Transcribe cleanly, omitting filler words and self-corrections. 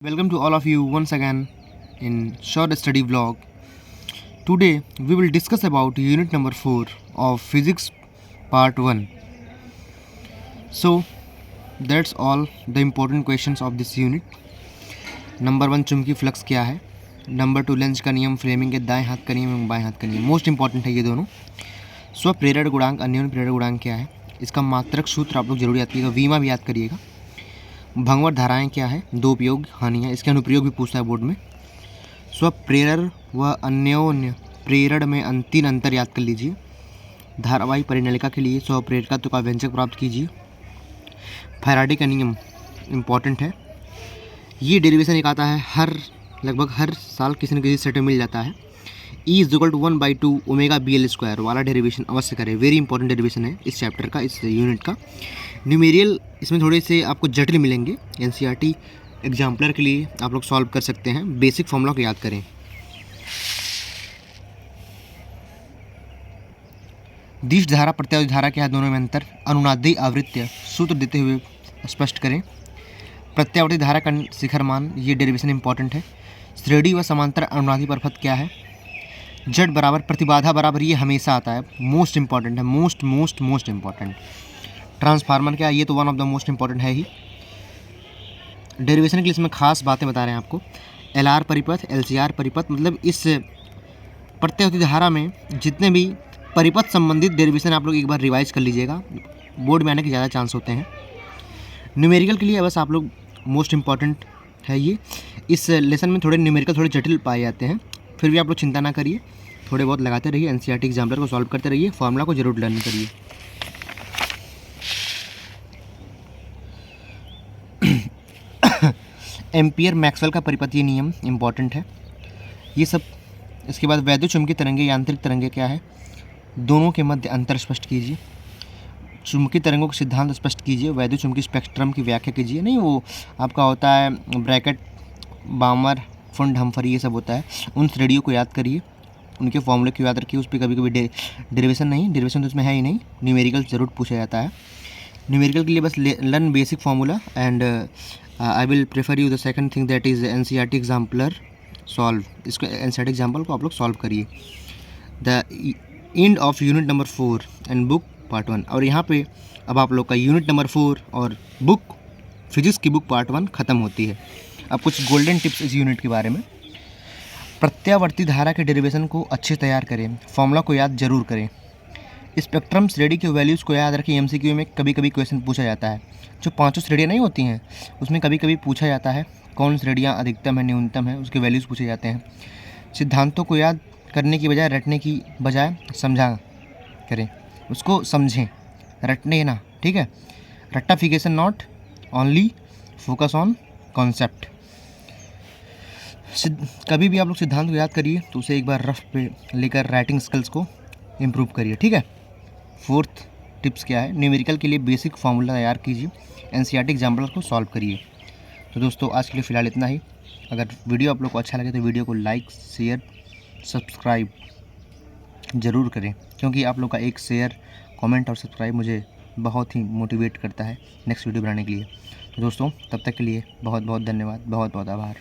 Welcome to all of you once again in short study vlog. Today we will discuss about unit number 4 of physics part 1. So that's all the important questions of this unit. Number 1 चुंबकीय flux क्या है, number 2 length का नियम, Fleming के दाएं हाथ का नियम एवं बाएं हाथ का नियम, मोस्ट इंपॉर्टेंट है ये दोनों. स्वप्रेरण गुणांक, अन्योन्य प्रेरण गुणांक क्या है, इसका मात्रक सूत्र आप लोग जरूर याद करिएगा, वीमा भी याद करिएगा. भंगवर धाराएं क्या है, दो उपयोग हानियाँ, इसके अनुप्रयोग भी पूछता है बोर्ड में. स्वप्रेरण व अन्योन्य प्रेरण में तीन अंतर याद कर लीजिए. धारावाही परिनलिका के लिए स्वप्रेरकत्व का व्यंजक प्राप्त कीजिए. फैराडे का नियम इम्पॉर्टेंट है, ये डेरिवेशन एक आता है लगभग हर साल किसी न किसी सेट में मिल जाता है. E=1/2 ओमेगा BL² वाला डेरिवेशन अवश्य करें, वेरी इंपॉर्टेंट डेरिवेशन है इस चैप्टर का, इस यूनिट का. न्यूमेरियल इसमें थोड़े से आपको जटिल मिलेंगे, NCERT एग्जाम्पलर के लिए आप लोग सॉल्व कर सकते हैं. बेसिक फॉर्मूला को याद करें. दिश धारा प्रत्यावर्ती धारा क्या है, दोनों में अंतर. अनुनादी आवृत्ति सूत्र देते हुए स्पष्ट करें. प्रत्यावर्ती धारा का शिखर मान, ये डेरिवेशन इंपॉर्टेंट है. श्रेणी व समांतर अनुनादी परपथ क्या है. जड़ बराबर प्रतिबाधा बराबर, ये हमेशा आता है, मोस्ट इंपॉर्टेंट है, मोस्ट इंपॉर्टेंट. ट्रांसफार्मर क्या है, ये तो one of the most important है ही. डेरिवेशन के लिए इसमें खास बातें बता रहे हैं आपको. LR परिपथ, LCR परिपथ, मतलब इस प्रत्यावर्ती धारा में जितने भी परिपथ संबंधित डेरिवेशन आप लोग एक बार रिवाइज कर लीजिएगा, बोर्ड में आने के ज़्यादा चांस होते हैं. न्यूमेरिकल के लिए बस आप लोग मोस्ट इंपॉर्टेंट है ये. इस लेसन में थोड़े न्यूमेरिकल थोड़े जटिल पाए जाते हैं, फिर भी आप लोग चिंता ना करिए, थोड़े बहुत लगाते रहिए, NCERT एग्जाम्पलर को सॉल्व करते रहिए, फॉर्मूला को जरूर लर्न करिए. एम्पियर मैक्सवेल का परिपथीय नियम इम्पॉर्टेंट है ये सब. इसके बाद वैद्युत चुंबकीय तरंगे, यांत्रिक तरंगे क्या है, दोनों के मध्य अंतर स्पष्ट कीजिए. चुंबकीय तरंगों का सिद्धांत स्पष्ट कीजिए. वैद्युत चुंबकीय स्पेक्ट्रम की व्याख्या कीजिए. नहीं, वो आपका होता है ब्रैकेट, बामर, फुंड, हम्फरी, ये सब होता है. उन श्रेणियों को याद करिए, उनके फॉर्मूले को याद रखिए. उस पर कभी कभी डेरिवेशन तो उसमें है ही नहीं, न्यूमेरिकल जरूर पूछा जाता है. न्यूमेरिकल के लिए बस learn basic formula and I will prefer you the second thing, that is NCERT exemplar solve. इसको NCERT एग्जाम्पल को आप लोग सॉल्व करिए. The end of unit number 4 and book part 1. और यहाँ पे अब आप लोग का यूनिट नंबर 4 और बुक फिजिक्स की बुक पार्ट 1 ख़त्म होती है. अब कुछ गोल्डन टिप्स इस यूनिट के बारे में. प्रत्यावर्ती धारा के डेरिवेशन को अच्छे तैयार करें, फॉर्मूला को याद जरूर करें. स्पेक्ट्रम श्रेणी के वैल्यूज़ को याद रखें. MCQ में कभी कभी क्वेश्चन पूछा जाता है. जो 5 श्रेणियाँ नहीं होती हैं उसमें कभी कभी पूछा जाता है कौन श्रेणियाँ अधिकतम है, न्यूनतम है, उसके वैल्यूज़ पूछे जाते हैं. सिद्धांतों को याद करने की बजाय, रटने की बजाय समझा करें, उसको समझें, रटने ना, ठीक है. रट्टाफिकेशन not, only focus on concept. कभी भी आप लोग सिद्धांत को याद करिए तो उसे एक बार रफ पे लेकर राइटिंग स्किल्स को इम्प्रूव करिए, ठीक है. 4th टिप्स क्या है, न्यूमेरिकल के लिए बेसिक फार्मूला तैयार कीजिए, NCERT एग्जाम्पल को सॉल्व करिए. तो दोस्तों आज के लिए फ़िलहाल इतना ही. अगर वीडियो आप लोग को अच्छा लगे तो वीडियो को लाइक, शेयर, सब्सक्राइब ज़रूर करें, क्योंकि आप लोग का एक शेयर, कमेंट और सब्सक्राइब मुझे बहुत ही मोटिवेट करता है नेक्स्ट वीडियो बनाने के लिए. तो दोस्तों तब तक के लिए बहुत बहुत धन्यवाद, बहुत बहुत आभार.